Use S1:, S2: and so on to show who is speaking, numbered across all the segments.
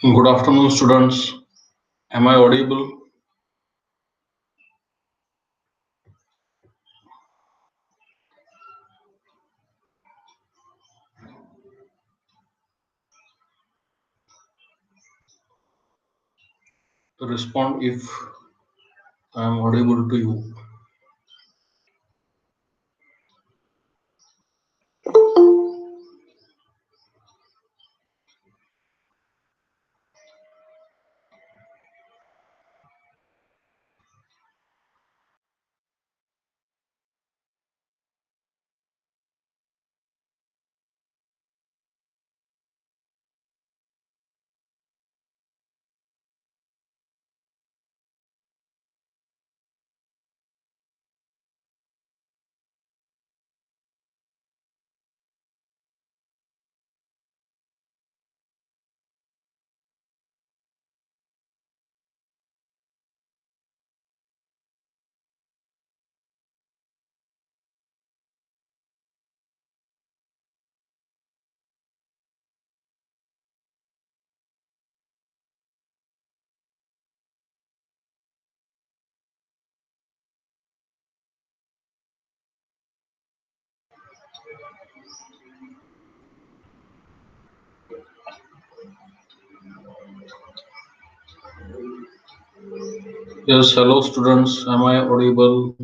S1: Good afternoon, students. Am I audible? Respond if I am audible to you. Yes, hello, students. Am I audible?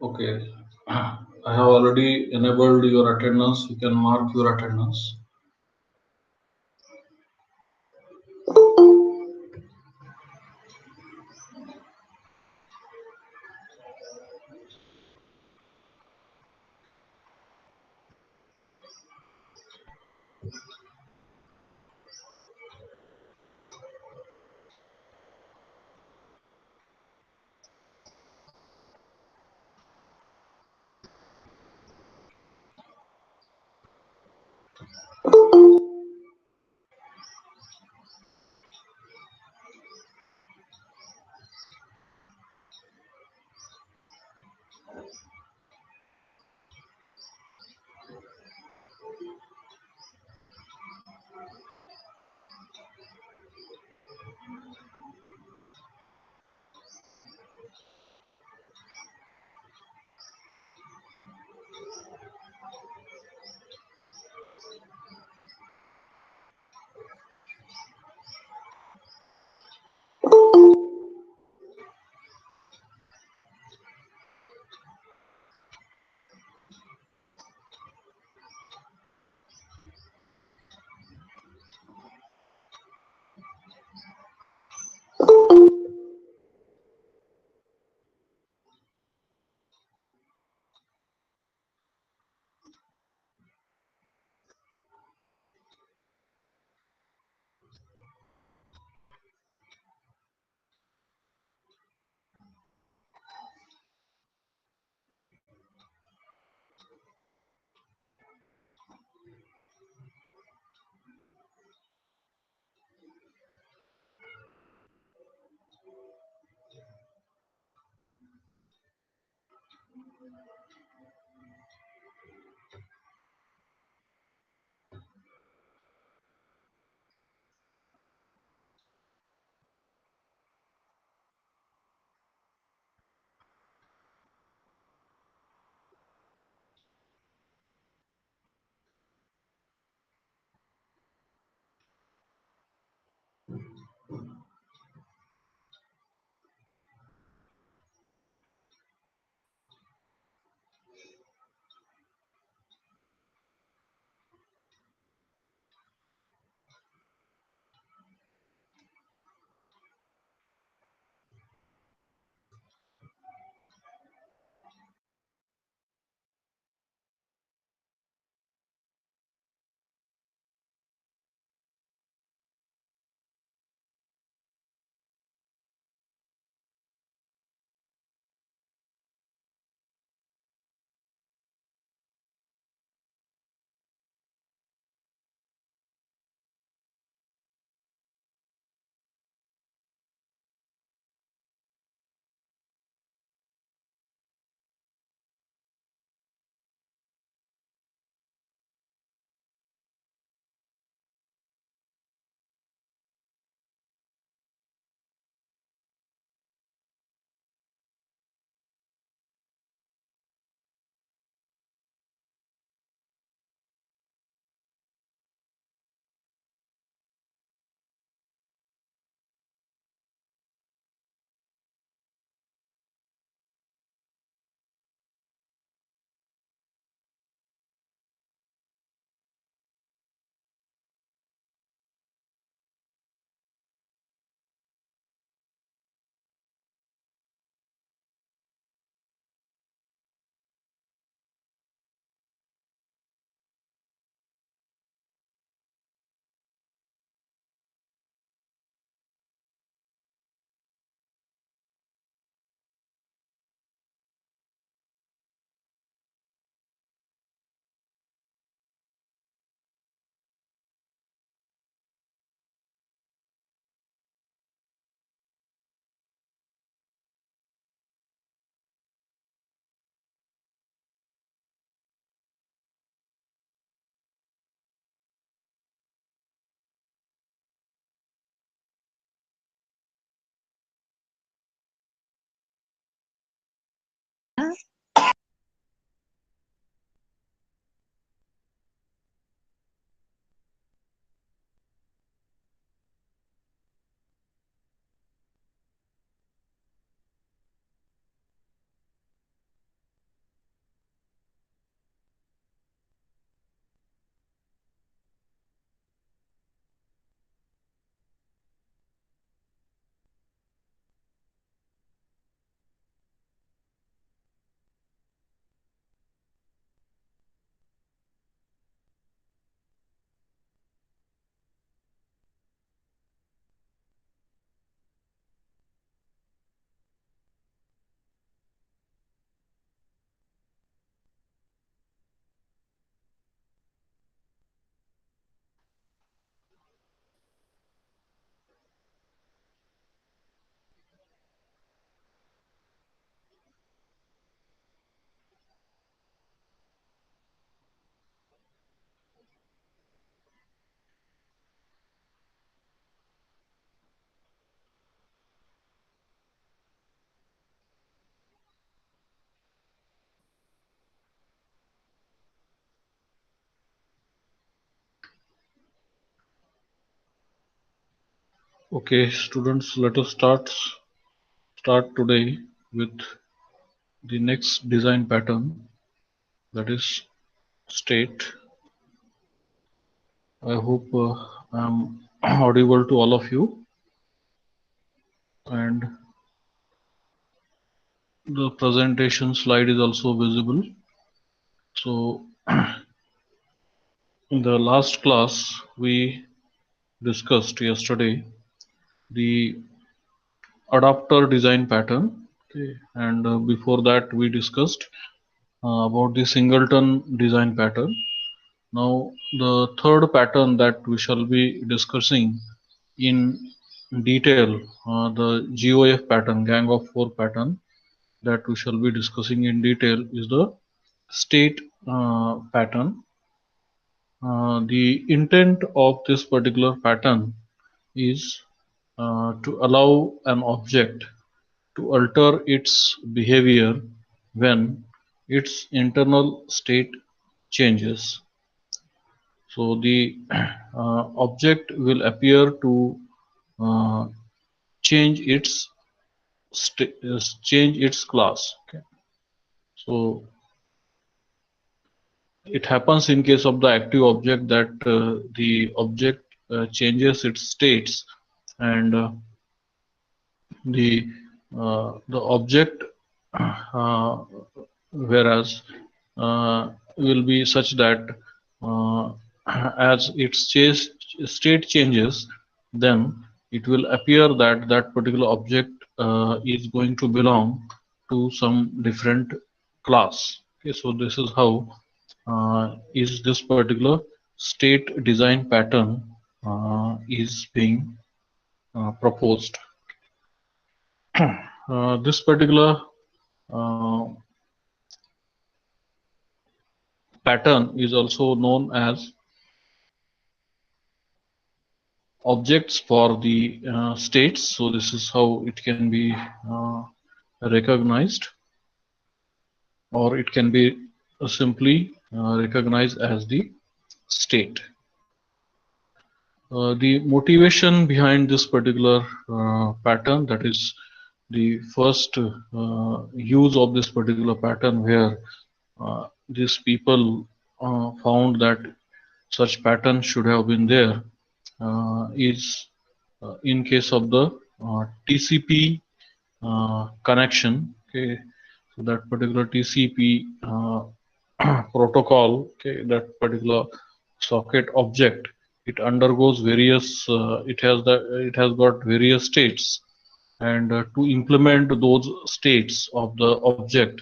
S1: Okay. I have already enabled your attendance. You can mark your attendance. Okay, students, let us start today with the next design pattern, that is state. I hope I'm audible to all of you, and the presentation slide is also visible. So in the last class we discussed yesterday the adapter design pattern. Okay, and before that we discussed about the singleton design pattern. Now the third pattern that we shall be discussing in detail, the GOF pattern, gang of four pattern, that we shall be discussing in detail is the state pattern. The intent of this particular pattern is to allow an object to alter its behavior when its internal state changes. So the object will appear to uh, change its change its class. Okay. So it happens in case of the active object that the object changes its states, and the object uh, whereas will be such that uh, as its state changes, then it will appear that that particular object is going to belong to some different class. Okay, so this is how is this particular state design pattern is being proposed. This particular uh, pattern is also known as objects for the states. So this is how it can be recognized, or it can be simply recognized as the state. The motivation behind this particular pattern, that is the first use of this particular pattern, where these people found that such pattern should have been there, is in case of the TCP connection. Okay, so that particular TCP protocol, okay, that particular socket object, it undergoes various. It has got various states, and to implement those states of the object,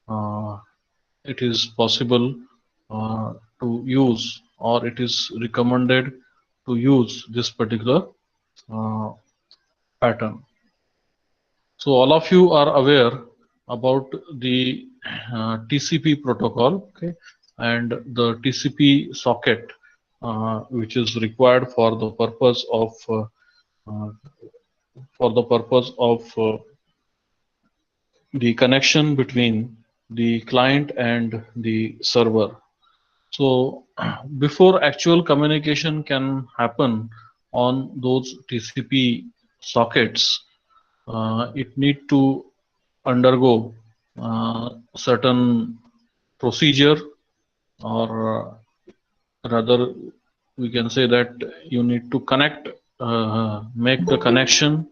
S1: uh, it is possible to use, or it is recommended to use this particular uh, pattern. So all of you are aware about the TCP protocol, okay, and the TCP socket, which is required for the purpose of the connection between the client and the server. So before actual communication can happen on those TCP sockets, it need to undergo certain procedure, or rather we can say that you need to connect, make the connection.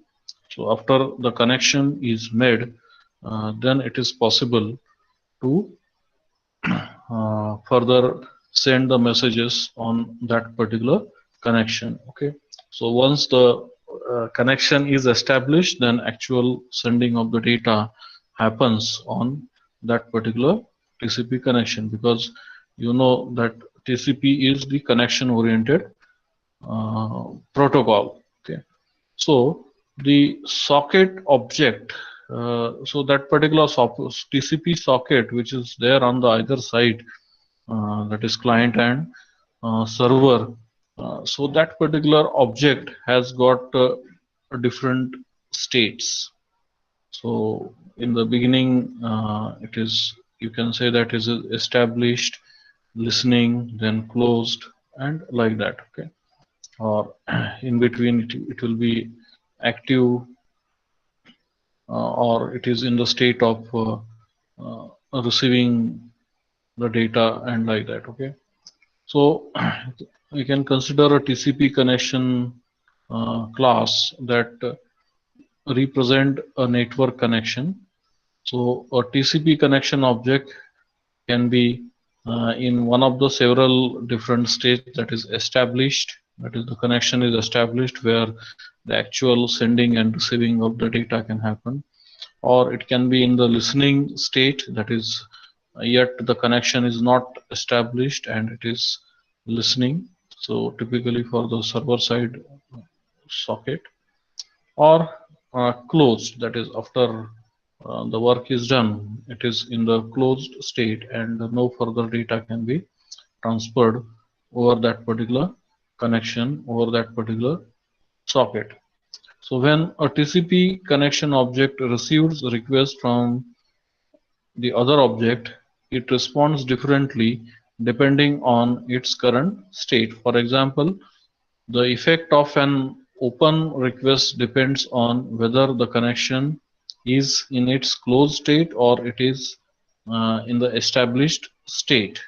S1: So after the connection is made, then it is possible to further send the messages on that particular connection. Okay, so once the connection is established, then actual sending of the data happens on that particular TCP connection, because you know that TCP is the connection oriented protocol. Okay, so the socket object, so that particular TCP socket which is there on the either side, that is client and server. So that particular object has got different states. So in the beginning, it is, you can say that is established, listening, then closed, and like that. Okay, or in between it will be active or it is in the state of receiving the data and like that. Okay, so we can consider a TCP connection class that represent a network connection. So a TCP connection object can be in one of the several different states, that is established, that is the connection is established where the actual sending and receiving of the data can happen, or it can be in the listening state, that is yet the connection is not established and it is listening, so typically for the server side socket, or closed, that is after the work is done, it is in the closed state and no further data can be transferred over that particular connection, over that particular socket. So when a TCP connection object receives a request from the other object, it responds differently depending on its current state. For example, the effect of an open request depends on whether the connection is in its closed state or it is in the established state.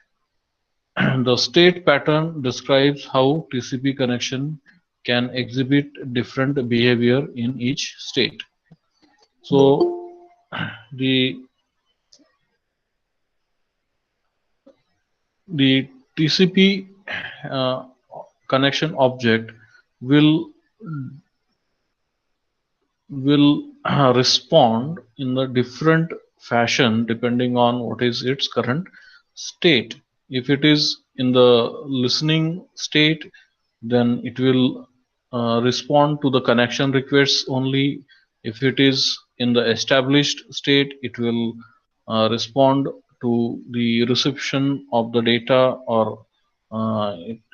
S1: The state pattern describes how TCP connection can exhibit different behavior in each state. So the TCP uh, connection object will respond in a different fashion depending on what is its current state. If it is in the listening state, then it will respond to the connection requests only. If it is in the established state, it will respond to the reception of the data, or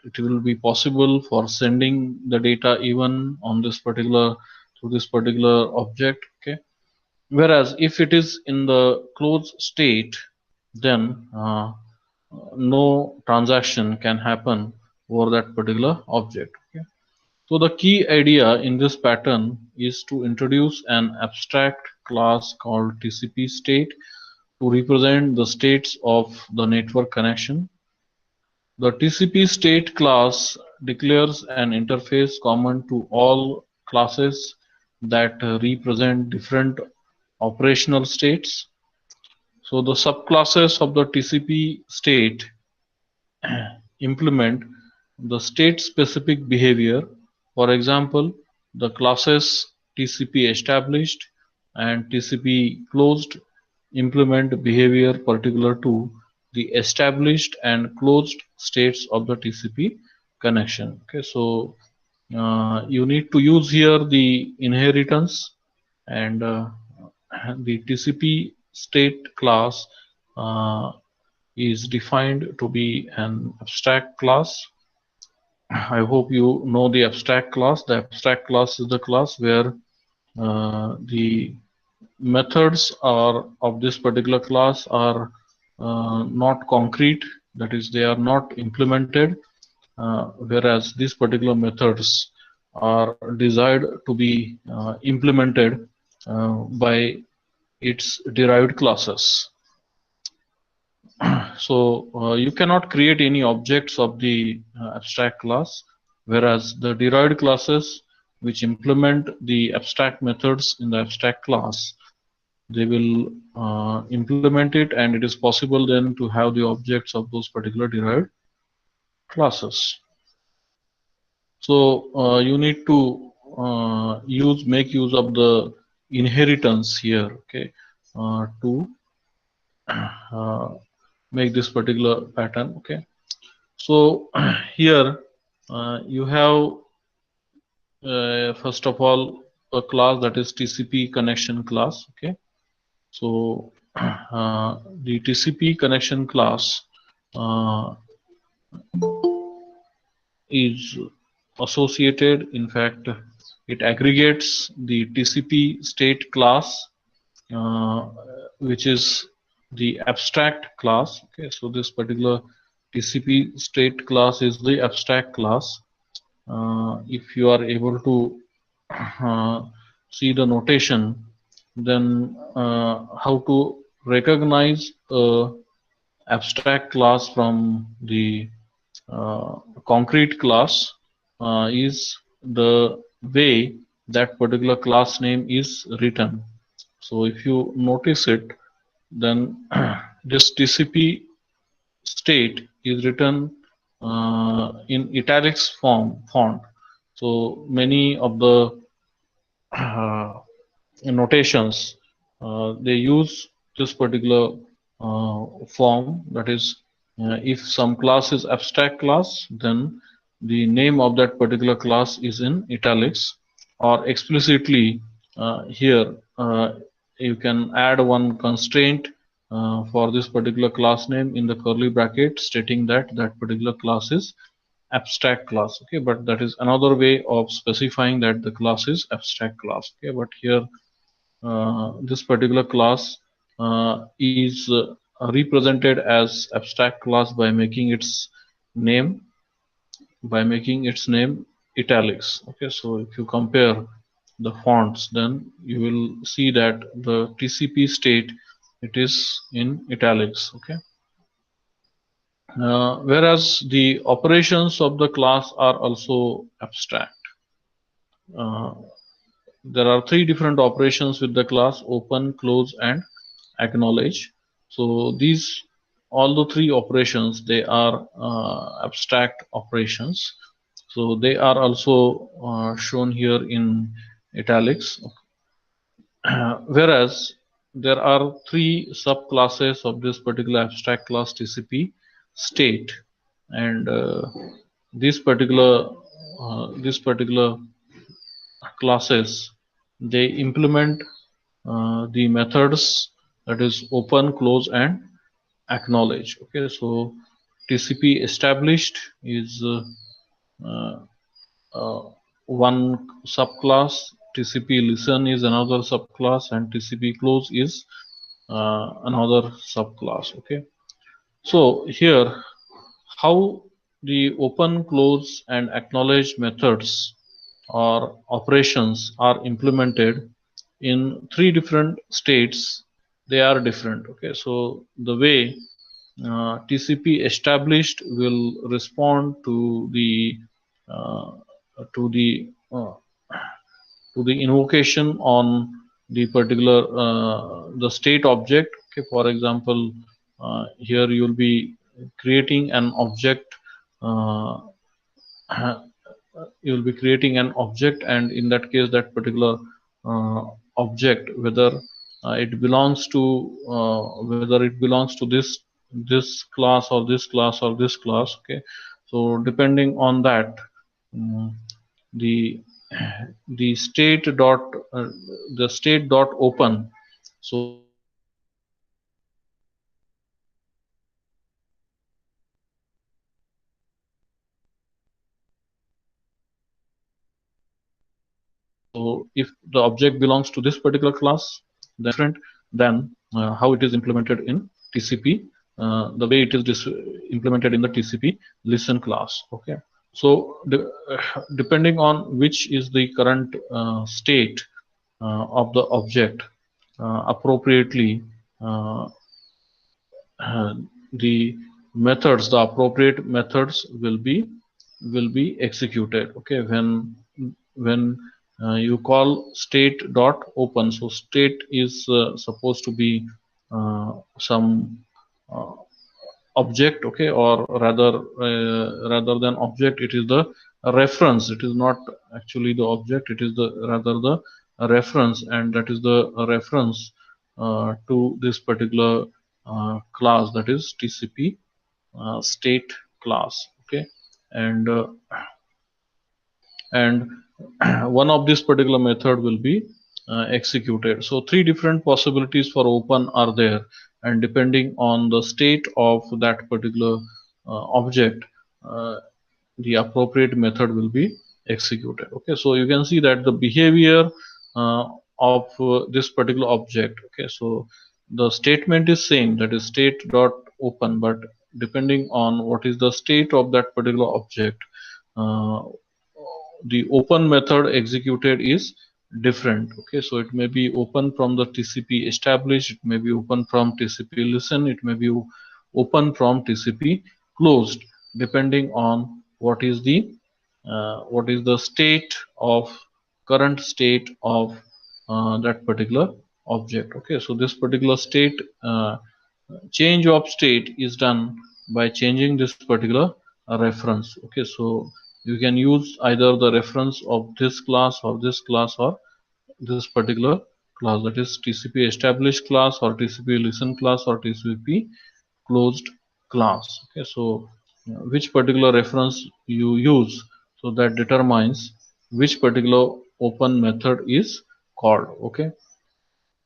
S1: it will be possible for sending the data even on this particular, to this particular object. Okay, whereas if it is in the closed state, then no transaction can happen over that particular object. Okay, so the key idea in this pattern is to introduce an abstract class called TCP state to represent the states of the network connection. The TCP state class declares an interface common to all classes that represent different operational states. So the subclasses of the TCP state implement the state-specific behavior. For example, the classes TCP established and TCP closed implement behavior particular to the established and closed states of the TCP connection. Okay, so you need to use here the inheritance, and the TCP state class uh, is defined to be an abstract class. I hope you know the abstract class. The abstract class is the class where the methods are of this particular class are not concrete, that is they are not implemented, whereas these particular methods are desired to be implemented by its derived classes. So you cannot create any objects of the abstract class, whereas the derived classes which implement the abstract methods in the abstract class, they will implement it, and it is possible then to have the objects of those particular derived classes. So you need to make use of the inheritance here, okay, to uh, make this particular pattern. Okay, so here you have first of all a class that is TCP connection class. Okay, so the TCP connection class is associated, in fact it aggregates the TCP state class, uh, which is the abstract class. Okay, so this particular TCP state class is the abstract class. If you are able to see the notation, then how to recognize a abstract class from the concrete class is the way that particular class name is written. So if you notice it, then this TCP state is written in italics font. So many of the uh, notations they use this particular form, that is if some class is abstract class, then the name of that particular class is in italics, or explicitly here you can add one constraint for this particular class name in the curly bracket stating that that particular class is abstract class. Okay, but that is another way of specifying that the class is abstract class. Okay, but here this particular class is represented as abstract class by making its name italics. Okay, so if you compare the fonts, then you will see that the TCP state, it is in italics. Okay, whereas the operations of the class are also abstract. uh, there are three different operations with the class: open, close, and acknowledge. So these, all the three operations, they are abstract operations, so they are also shown here in italics. Whereas there are three subclasses of this particular abstract class TCP state, and these particular classes, they implement the methods, that is open, close, and acknowledge. Okay, so TCP established is uh, uh, one subclass, TCP listen is another subclass, and TCP close is another subclass. Okay, so here how the open, close, and acknowledge methods or operations are implemented in three different states, they are different. Okay, so the way TCP established will respond uh, to the uh, to the invocation on the particular the state object. Okay, for example, here you will be creating an object. Uh, you will be creating an object, and in that case that particular uh, object, whether it belongs to this class or this class or this class. Okay, so depending on that, um, the the state dot the state dot open, so if the object belongs to this particular class, then so if the object belongs to this particular class, then different than how it is implemented in TCP, the way it is implemented in the TCP listen class. Okay, so depending on which is the current state of the object, appropriately uh, the methods, the appropriate methods will be executed. Okay, when you call state dot open, so state is supposed to be some uh, object. Okay, or rather than object, it is the reference. It is not actually the object, it is the rather the reference, and that is the reference to this particular class, that is TCP state class. Okay, and and one of this particular method will be executed. So three different possibilities for open are there, and depending on the state of that particular object, uh, the appropriate method will be executed. Okay, so you can see that the behavior of this particular object. Okay, so the statement is same, that is state dot open, but depending on what is the state of that particular object, uh, the open method executed is different. Okay, so it may be open from the TCP established, it may be open from TCP listen, it may be open from TCP closed, depending on what is the state of current state of that particular object. Okay, so this particular state change of state is done by changing this particular reference. Okay, so you can use either the reference of this class or this class or this particular class, that is TCP established class or TCP listen class or TCP closed class. Okay, so which particular reference you use, so that determines which particular open method is called. Okay,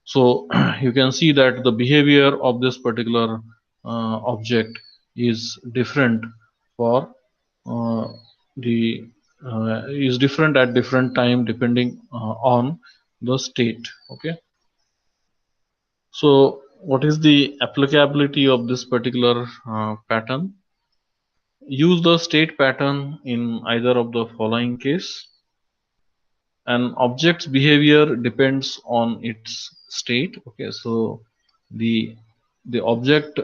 S1: so you can see that the behavior of this particular object is different for uh, the is different at different time depending on the state. Okay, so what is the applicability of this particular pattern? Use the state pattern in either of the following case. An object's behavior depends on its state. Okay, so the object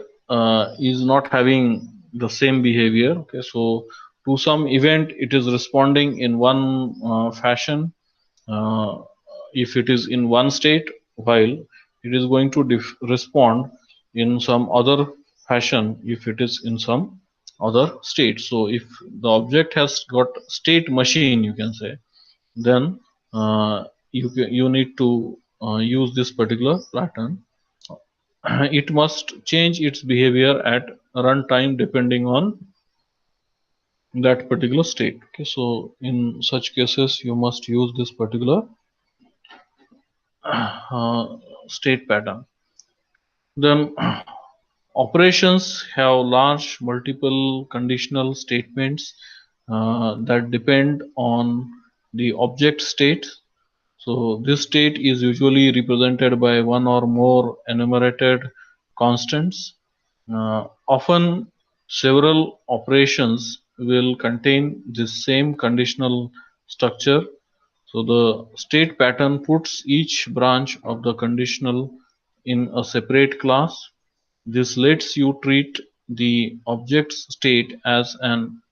S1: is not having the same behavior. Okay, so to some event it is responding in one fashion uh, if it is in one state, while it is going to respond in some other fashion if it is in some other state. So if the object has got state machine, you can say, then you need to use this particular pattern. It must change its behavior at runtime depending on that particular state. Okay, so in such cases you must use this particular state pattern. Then operations have large multiple conditional statements that depend on the object state. So this state is usually represented by one or more enumerated constants. Often several operations will contain this same conditional structure. So the state pattern puts each branch of the conditional in a separate class. This lets you treat the object's state as an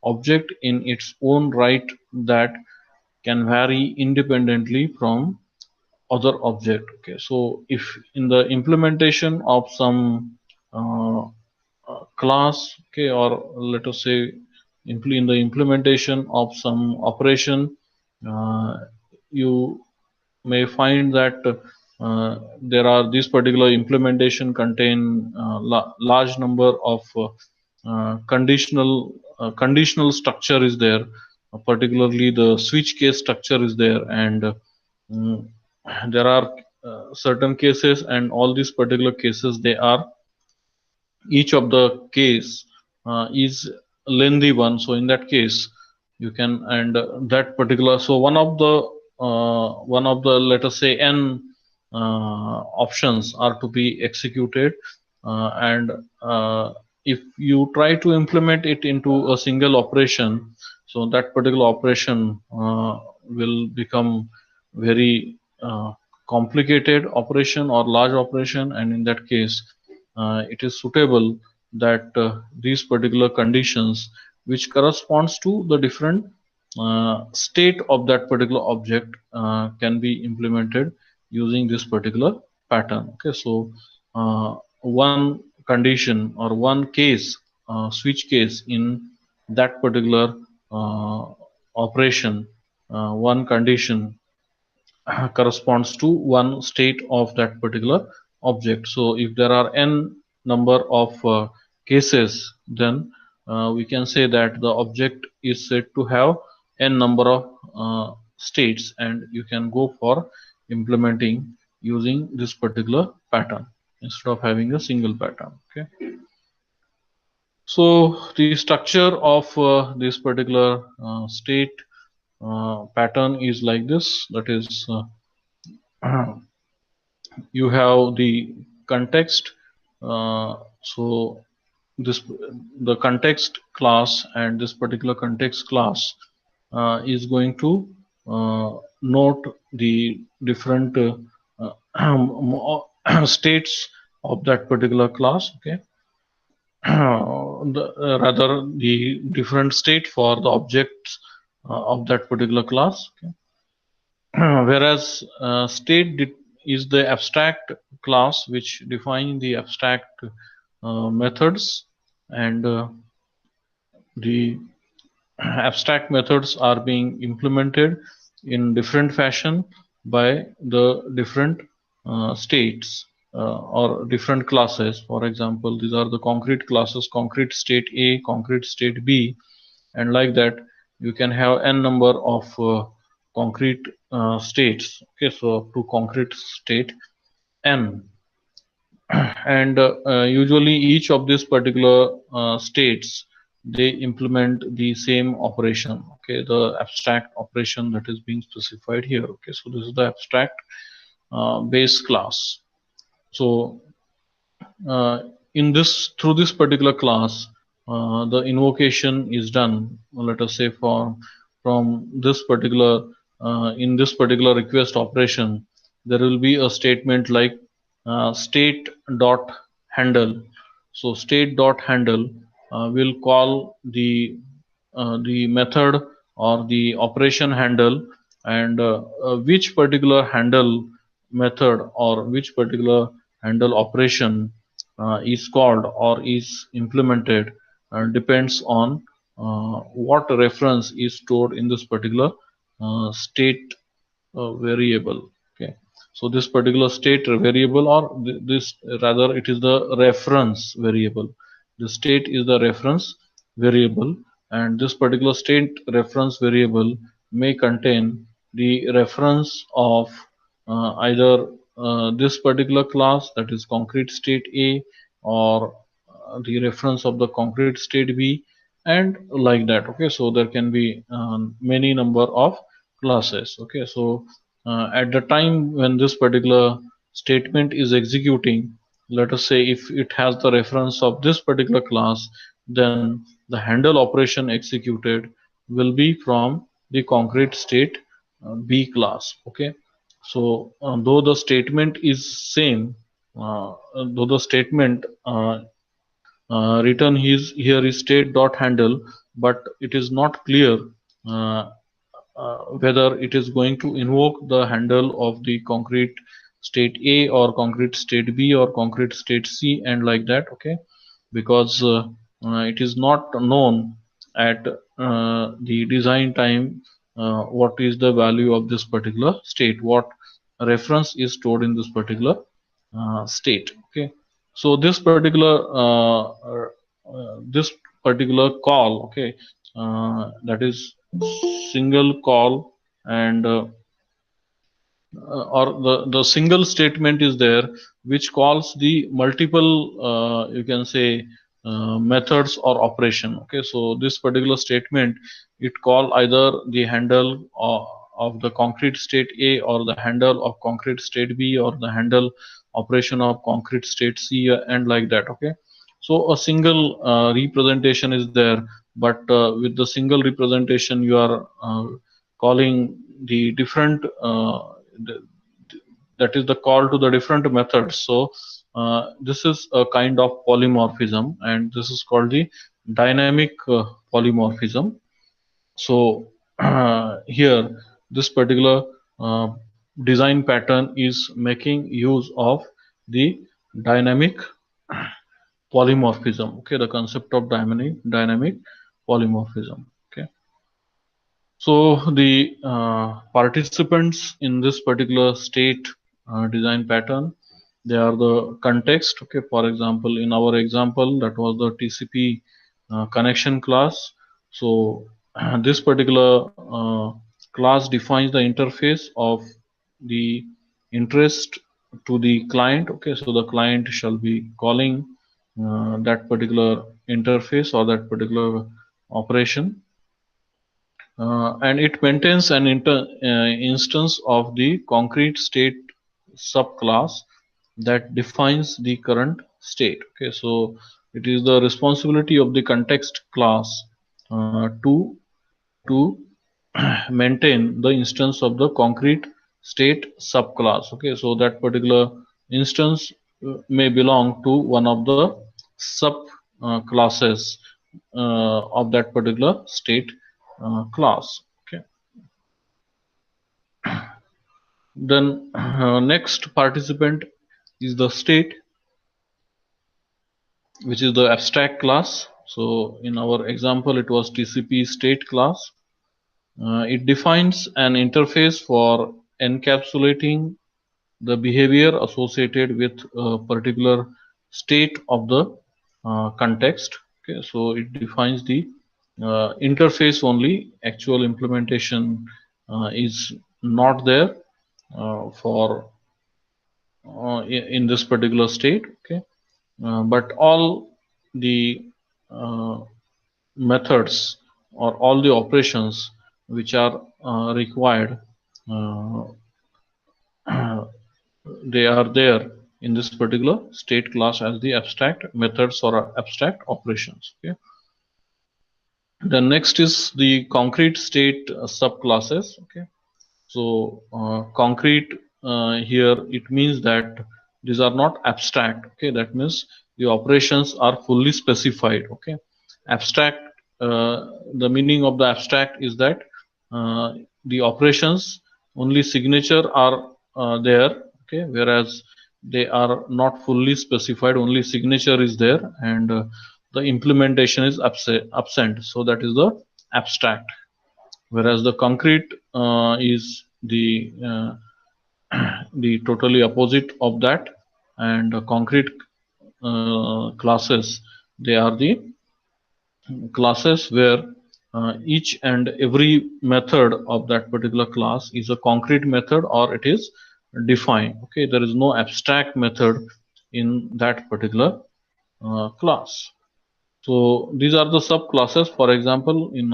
S1: object in its own right that can vary independently from other object. Okay, so if in the implementation of some class, okay, or let us say in the implementation of some operation, uh, you may find that there are this particular implementation contain large number of conditional structure is there, particularly the switch case structure is there, and mm, there are certain cases, and all these particular cases, they are, each of the case is lengthy one. So in that case you can, and that particular, so one of the, let us say, n options are to be executed, and if you try to implement it into a single operation, so that particular operation will become very complicated operation or large operation, and in that case it is suitable that these particular conditions which corresponds to the different state of that particular object can be implemented using this particular pattern. Okay, so one condition or one case, switch case in that particular operation, one condition corresponds to one state of that particular object. So if there are n number of cases, then we can say that the object is said to have n number of states, and you can go for implementing using this particular pattern instead of having a single pattern. Okay, so the structure of this particular state pattern is like this, that is you have the context. So this, the context class, and this particular context class is going to note the different states of that particular class. Okay, rather the different state for the objects of that particular class. Okay. Whereas state is the abstract class which define the abstract methods, and the abstract methods are being implemented in different fashion by the different states or different classes. For example, these are the concrete classes: concrete state A, concrete state B, and like that you can have n number of concrete states. Okay, so up to concrete state n, and usually each of these particular states, they implement the same operation. Okay, the abstract operation that is being specified here. Okay, so this is the abstract base class. So in this, through this particular class, the invocation is done, let us say, from this particular in this particular request operation, there will be a statement like state dot handle. So state dot handle will call the method or the operation handle, and which particular handle method or which particular handle operation is called or is implemented depends on what reference is stored in this particular state variable. Okay, so this particular state variable, or this, rather it is the reference variable. The state is the reference variable, and this particular state reference variable may contain the reference of either this particular class, that is concrete state A, or the reference of the concrete state B, and like that. Okay, so there can be many number of classes. Okay, so at the time when this particular statement is executing, let us say if it has the reference of this particular class, then the handle operation executed will be from the concrete state B class. Okay, so though the statement is same, though the statement written here is state dot handle, but it is not clear uh, whether it is going to invoke the handle of the concrete state A or concrete state B or concrete state C, and like that. Okay, because it is not known at the design time what is the value of this particular state, what reference is stored in this particular state. Okay, so this particular call, okay, that is single call, and or the single statement is there which calls the multiple, you can say, methods or operation. Okay, so this particular statement, it call either the handle of the concrete state A, or the handle of concrete state B, or the handle operation of concrete state C, and like that. Okay, so a single representation is there, but with the single representation you are calling the different that is the call to the different methods. So this is a kind of polymorphism, and this is called the dynamic polymorphism. So here this particular uh, design pattern is making use of the dynamic polymorphism. Okay, the concept of dynamic polymorphism. Okay, so the participants in this particular state design pattern, they are the context. Okay, for example, in our example, that was the TCP connection class. So this particular class defines the interface of the interest to the client. Okay, so the client shall be calling that particular interface or that particular operation, and it maintains an instance of the concrete state subclass that defines the current state. Okay, so it is the responsibility of the context class to maintain the instance of the concrete state subclass. Okay, so that particular instance may belong to one of the sub classes of that particular state class. Okay, then next participant is the state, which is the abstract class. So in our example, it was TCP state class. It defines an interface for encapsulating the behavior associated with a particular state of the context. Okay, so it defines the interface only. Actual implementation is not there for in this particular state. Okay, but all the uh, methods or all the operations which are required, uh, they are there in this particular state class as the abstract methods or abstract operations. Okay. The next is the concrete state subclasses. Okay. So concrete here, it means that these are not abstract. Okay, that means the operations are fully specified. Okay, abstract. The meaning of the abstract is that the operations only signature are there. Okay, whereas they are not fully specified. Only signature is there, and the implementation is absent. So that is the abstract, whereas the concrete is the totally opposite of that, and the concrete classes, they are the classes where each and every method of that particular class is a concrete method or it is defined. Okay, there is no abstract method in that particular class. So these are the subclasses. For example, in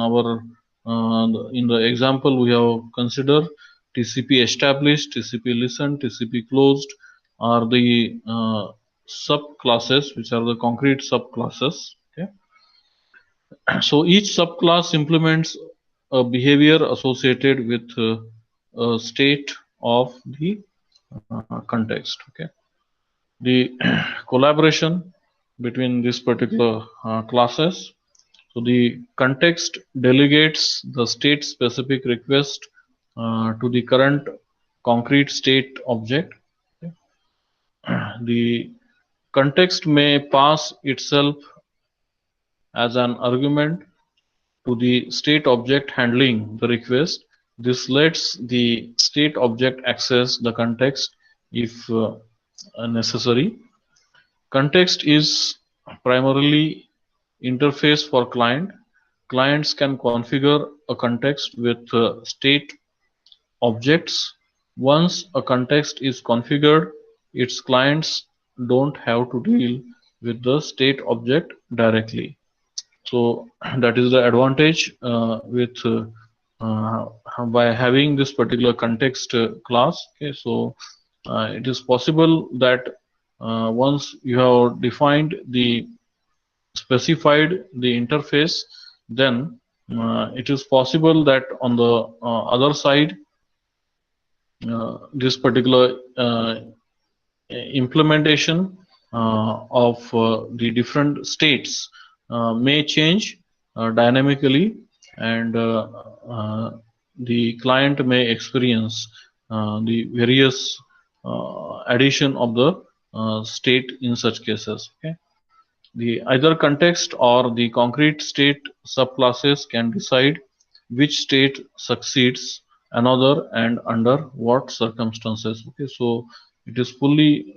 S1: the example we have considered TCP established, TCP listen, TCP closed are the subclasses, which are the concrete subclasses. Okay. So each subclass implements a behavior associated with a state of the context. Okay. The collaboration between these particular classes. So the context delegates the state specific request to the current concrete state object. Okay. The context may pass itself as an argument to the state object handling the request. This lets the state object access the context if necessary. Context is primarily interface for client. Clients can configure a context with state objects. Once a context is configured, its clients don't have to deal with the state object directly. So that is the advantage with by having this particular context class. Okay, so it is possible that once you have defined the specified the interface, then it is possible that on the other side this particular implementation of the different states may change dynamically, and the client may experience the various addition of the state in such cases. Okay. The either context or the concrete state subclasses can decide which state succeeds another and under what circumstances. Okay, so it is fully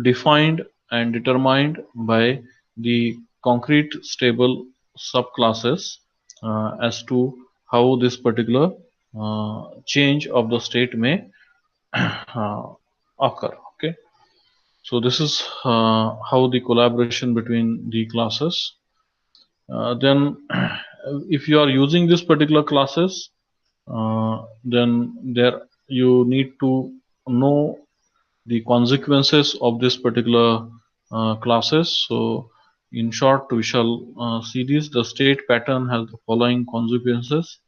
S1: defined and determined by the concrete stable subclasses as to how this particular change of the state may occur. Okay. So this is how the collaboration between the classes. Then if you are using this particular classes, then there you need to know the consequences of this particular classes. So in short, we shall see this. The state pattern has the following consequences.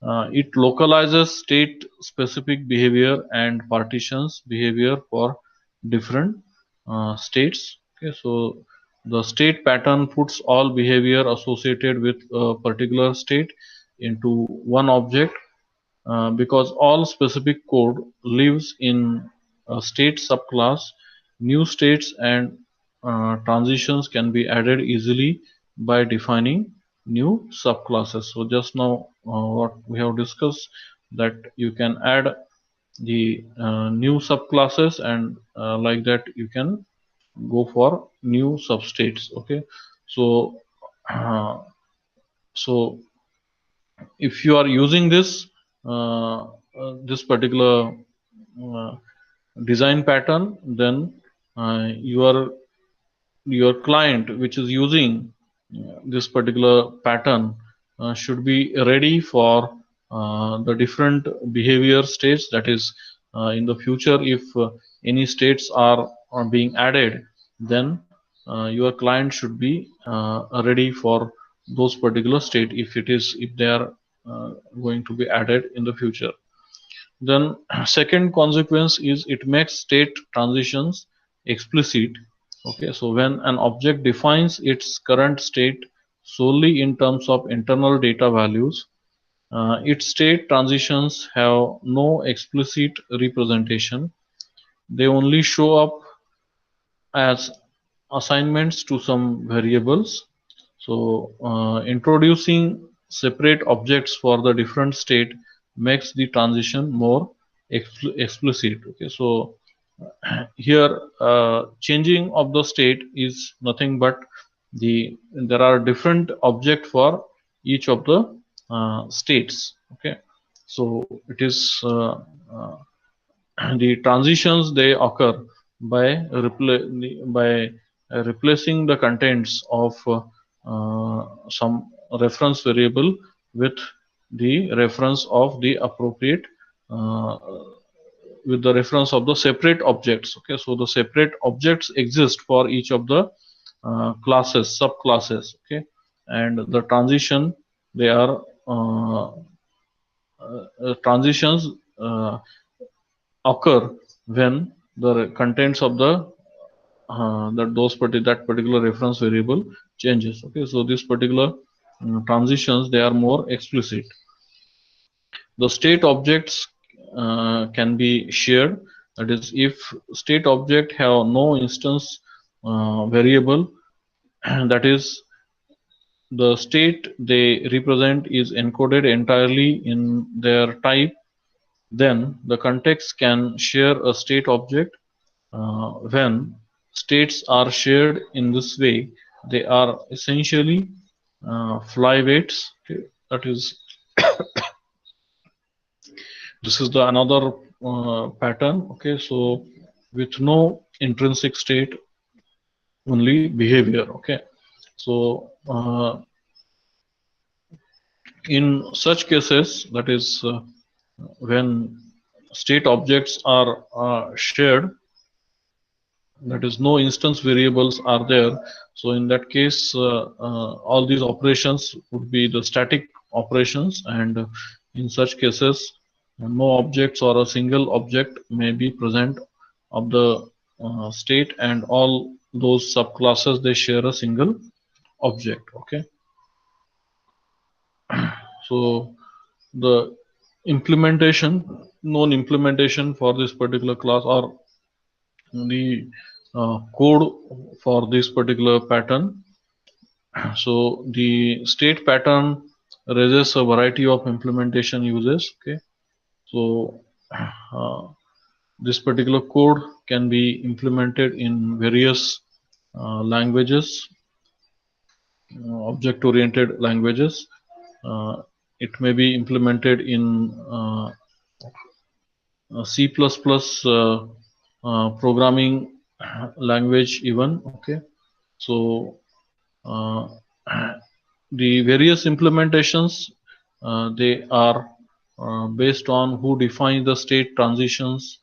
S1: It localizes state specific behavior and partitions behavior for different states. Okay, so the state pattern puts all behavior associated with a particular state into one object. Because all specific code lives in a state subclass, new states and transitions can be added easily by defining new subclasses. So just now what we have discussed, that you can add the new subclasses, and like that you can go for new substates. Okay, so uh, so if you are using this particular uh, design pattern, then your client which is using this particular pattern should be ready for the different behavior states. That is, in the future, if any states are being added, then your client should be ready for those particular state if they are going to be added in the future. Then second consequence is it makes state transitions explicit. Okay, so when an object defines its current state solely in terms of internal data values, its state transitions have no explicit representation. They only show up as assignments to some variables. So introducing separate objects for the different state makes the transition more explicit. Okay, so here changing of the state is nothing but there are different object for each of the states. Okay, so it is the transitions, they occur by replacing the contents of some reference variable with the reference of the appropriate uh, with the reference of the separate objects. Okay, so the separate objects exist for each of the classes, subclasses. Okay, and the transition, they are transitions occur when the contents of that particular reference variable changes. Okay, so this particular transitions, they are more explicit. The state objects can be shared. That is, if state object have no instance variable, that is, the state they represent is encoded entirely in their type, then the context can share a state object. When states are shared in this way, they are essentially flyweights. Okay, that is, this is the another pattern. Okay, so with no intrinsic state, only behavior. Okay, so in such cases, that is, when state objects are shared, that is, no instance variables are there. So in that case, all these operations would be the static operations, and in such cases, no objects or a single object may be present of the state, and all those subclasses, they share a single object. Okay, so the implementation, known implementation for this particular class, or the code for this particular pattern. So the state pattern raises a variety of implementation uses. Okay, so uh, this particular code can be implemented in various languages, object-oriented languages. It may be implemented in C++ programming language even. Okay, so uh, the various implementations, they are based on who defines the state transitions,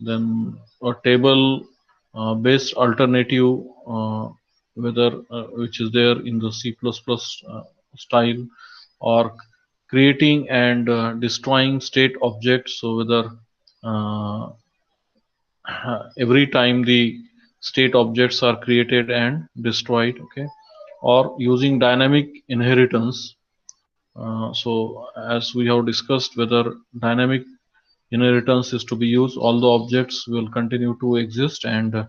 S1: then a table based alternative, whether which is there in the C++ style, or creating and destroying state objects. So whether uh, every time the state objects are created and destroyed, okay, or using dynamic inheritance. So as we have discussed, whether dynamic inheritance is to be used, all the objects will continue to exist, and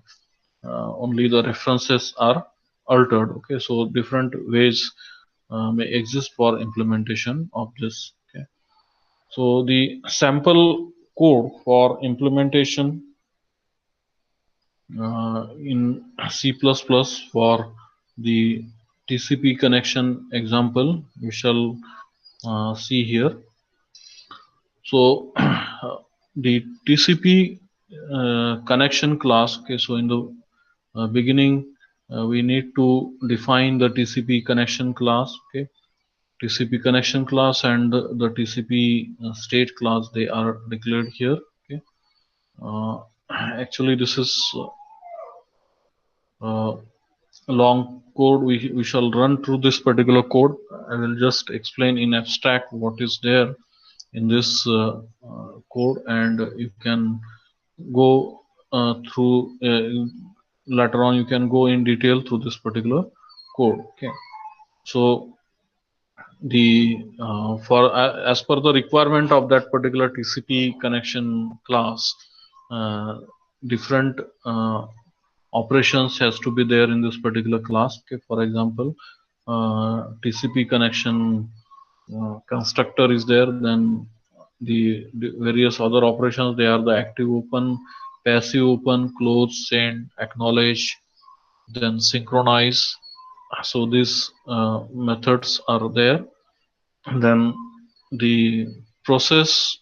S1: only the references are altered. Okay, so different ways may exist for implementation of this. Okay, so the sample code for implementation in C++ for the TCP connection example we shall see here. So the TCP connection class. Okay, so in the beginning we need to define the TCP connection class. Okay, TCP connection class and the TCP state class, they are declared here. Okay, actually this is uh, a long code. We shall run through this particular code. I will just explain in abstract what is there in this code, and you can go through later on. You can go in detail through this particular code. Okay, so the for as per the requirement of that particular TCP connection class, different operations has to be there in this particular class. Okay, for example, TCP connection constructor is there, then the various other operations, they are the active open, passive open, close, send, acknowledge, then synchronize. So these methods are there. Then the process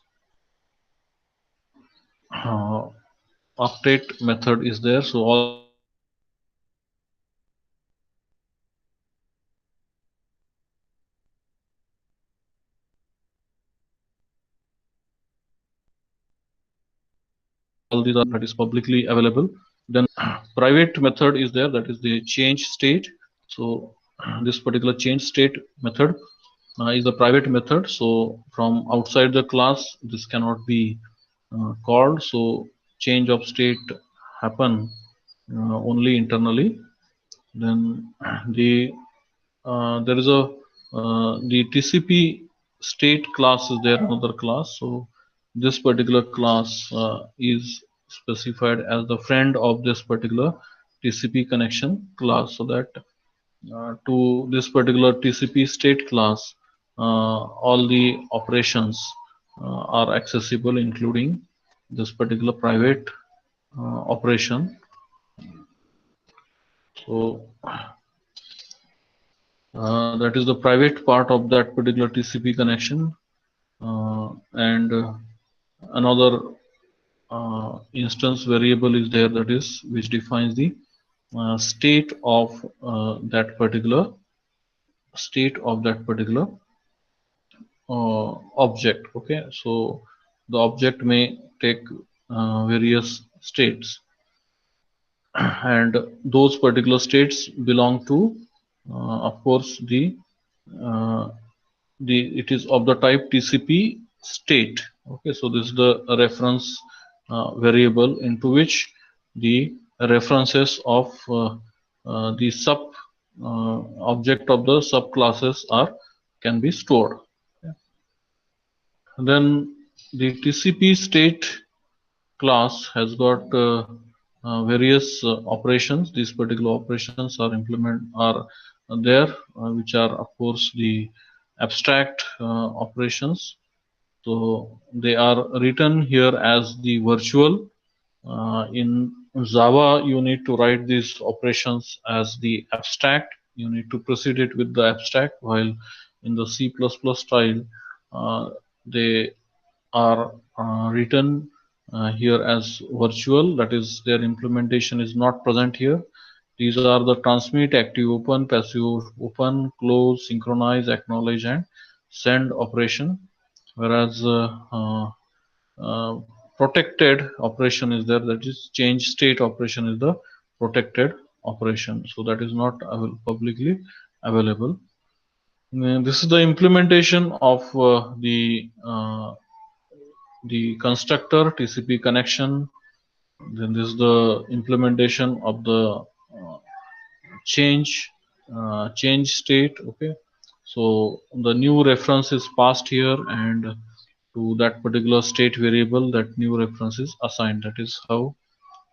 S1: uh, update method is there. So all these operations are that is publicly available. Then private method is there, that is the change state. So this particular change state method is the private method. So from outside the class this cannot be called. So change of state happen only internally. Then there is a the TCP state class is there, another class. So this particular class is specified as the friend of this particular TCP connection class, so that to this particular TCP state class, all the operations are accessible, including this particular private operation. So that is the private part of that particular TCP connection. And another instance variable is there, that is which defines the state of that particular object. Okay, so the object may take various states, and those particular states belong to of course uh, the it is of the type TCP state. Okay, so this is the reference variable into which the references of the sub object of the subclasses are can be stored. Okay. Then the TCP state class has got various operations. These particular operations are there, which are of course the abstract operations. So they are written here as the virtual. In Java, you need to write these operations as the abstract. You need to proceed it with the abstract, while in the C++ style, they are written here as virtual. That is, their implementation is not present here. These are the transmit, active open, passive open, close, synchronize, acknowledge, and send operation. Whereas uh, protected operation is there, that is change state operation is the protected operation. So that is not publicly available. This is the implementation of the constructor TCP connection. Then this is the implementation of the change state. Okay, so the new reference is passed here, and to that particular state variable, that new reference is assigned. That is how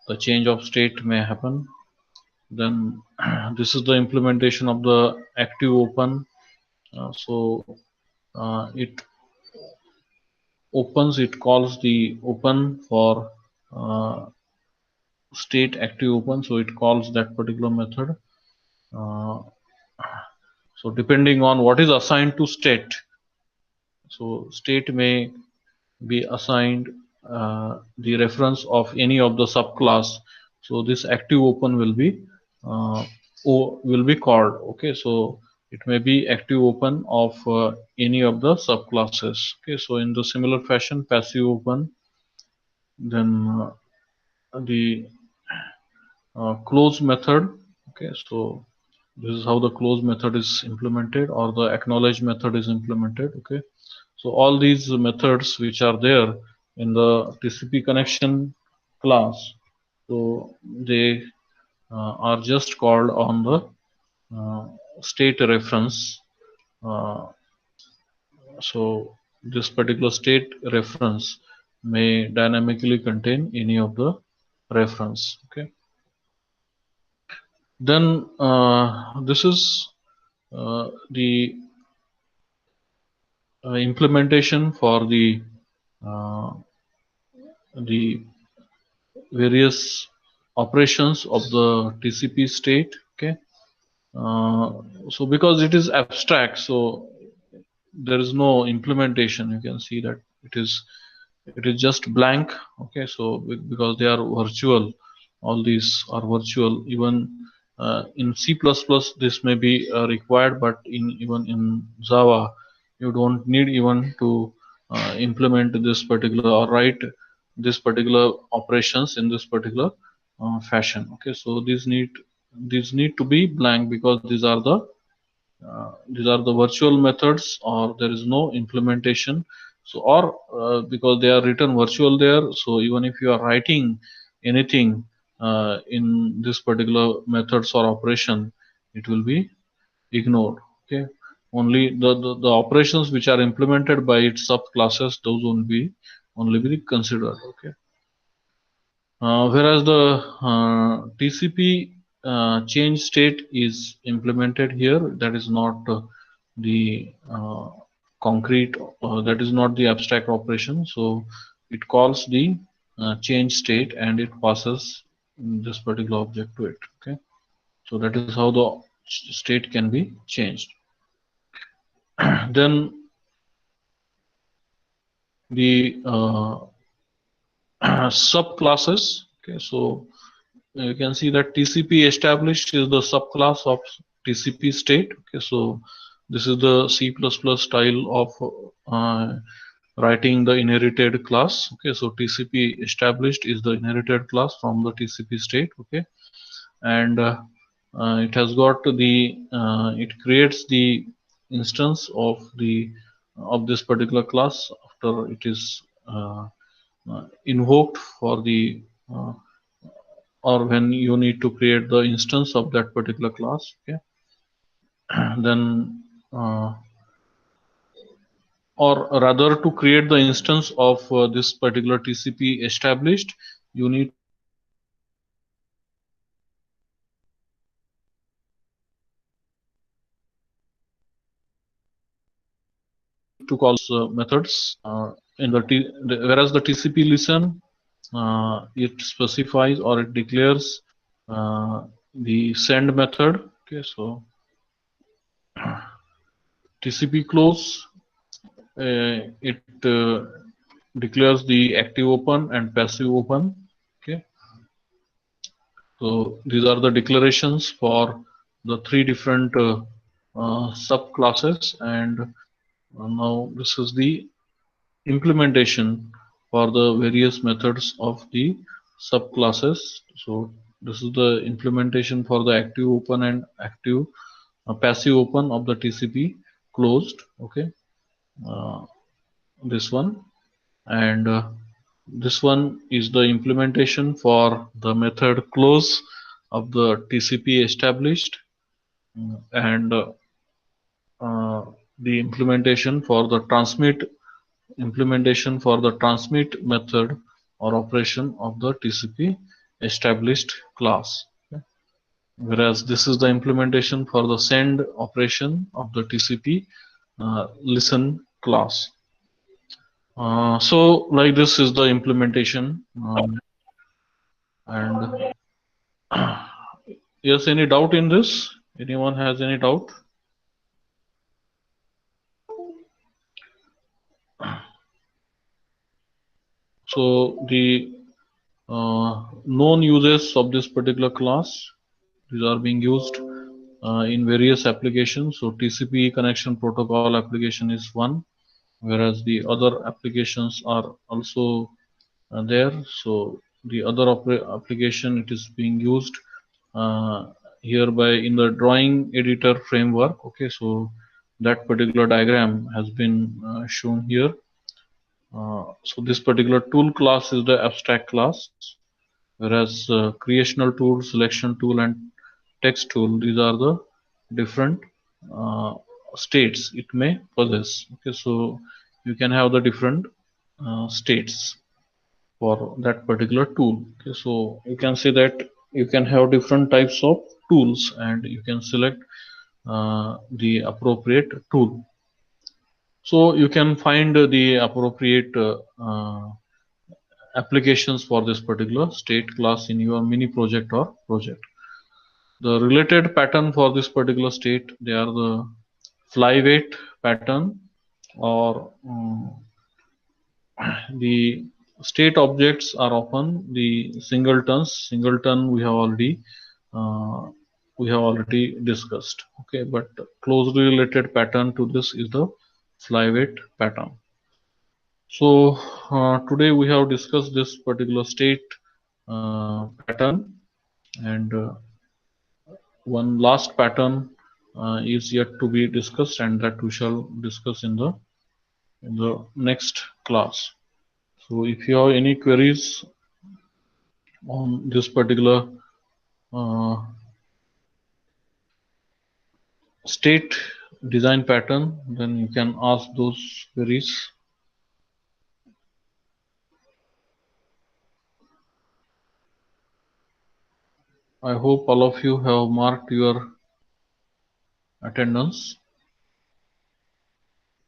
S1: the change of state may happen. Then this is the implementation of the active open. It opens, it calls the open for state active open, so it calls that particular method. So depending on what is assigned to state, so state may be assigned the reference of any of the subclass. So this active open uh, will be called. Okay, so it may be active open of any of the subclasses. Okay, so in the similar fashion, passive open, then the close method. Okay, so this is how the close method is implemented, or the acknowledge method is implemented. Okay, so all these methods which are there in the TCP connection class, so they are just called on the state reference. Uh, so this particular state reference may dynamically contain any of the reference. Okay. Then this is the implementation for uh, the various operations of the TCP state. Okay, so because it is abstract, so there is no implementation. You can see that it is just blank. Okay, so because they are virtual, all these are virtual. Even in C++, this may be required, but even in Java, you don't need even to implement this particular or write this particular operations in this particular fashion. Okay, so these need to be blank, because these are the virtual methods, or there is no implementation. So, or because they are written virtual there, so even if you are writing anything in this particular methods or operation, it will be ignored. Okay, only the operations which are implemented by its subclasses, those will be only be considered. Okay. Whereas the TCP change state is implemented here, that is not the concrete, that is not the abstract operation. So it calls the change state, and it passes this particular object to it. Okay, so that is how the state can be changed. Then the subclasses. Okay, so you can see that TCP established is the subclass of TCP state. Okay, so this is the C++ style of writing the inherited class. Okay, so TCP established is the inherited class from the TCP state. Okay, and it has got it creates the instance of this particular class after it is invoked for the or when you need to create the instance of that particular class. Okay, then or rather, to create the instance of this particular TCP established, you need to call methods in whereas the TCP listen, it specifies or it declares the send method. Okay, so TCP close, it declares the active open and passive open. Okay, so these are the declarations for the three different subclasses, and now this is the implementation for the various methods of the subclasses. So this is the implementation for the active open and passive open of the TCP closed. Okay, uh, this one, and this one is the implementation for the method close of the TCP established, and uh, the implementation for the transmit method or operation of the TCP established class. Okay. Whereas this is the implementation for the send operation of the TCP listen class. So like this is the implementation, and yes, any doubt in this? Anyone has any doubt? So the known uses of this particular class, these are being used in various applications. So TCP connection protocol application is one, whereas the other applications are also there. So the other application, it is being used uh, hereby in the drawing editor framework. Okay, so that particular diagram has been shown here. So this particular tool class is the abstract class, whereas creational tool, selection tool, and text tool, these are the different uh, states it may possess. Okay, so you can have the different states for that particular tool. Okay, so you can say that you can have different types of tools, and you can select the appropriate tool. So you can find the appropriate applications for this particular state class in your mini project or project. The related pattern for this particular state, they are the flyweight pattern, or the state objects are often the singletons. Singleton uh, we have already discussed. Okay, but closely related pattern to this is the flyweight pattern. So today we have discussed this particular state pattern, and one last pattern is yet to be discussed, and that we shall discuss in the next class. So if you have any queries on this particular uh, state design pattern, then you can ask those queries. I hope all of you have marked your attendance.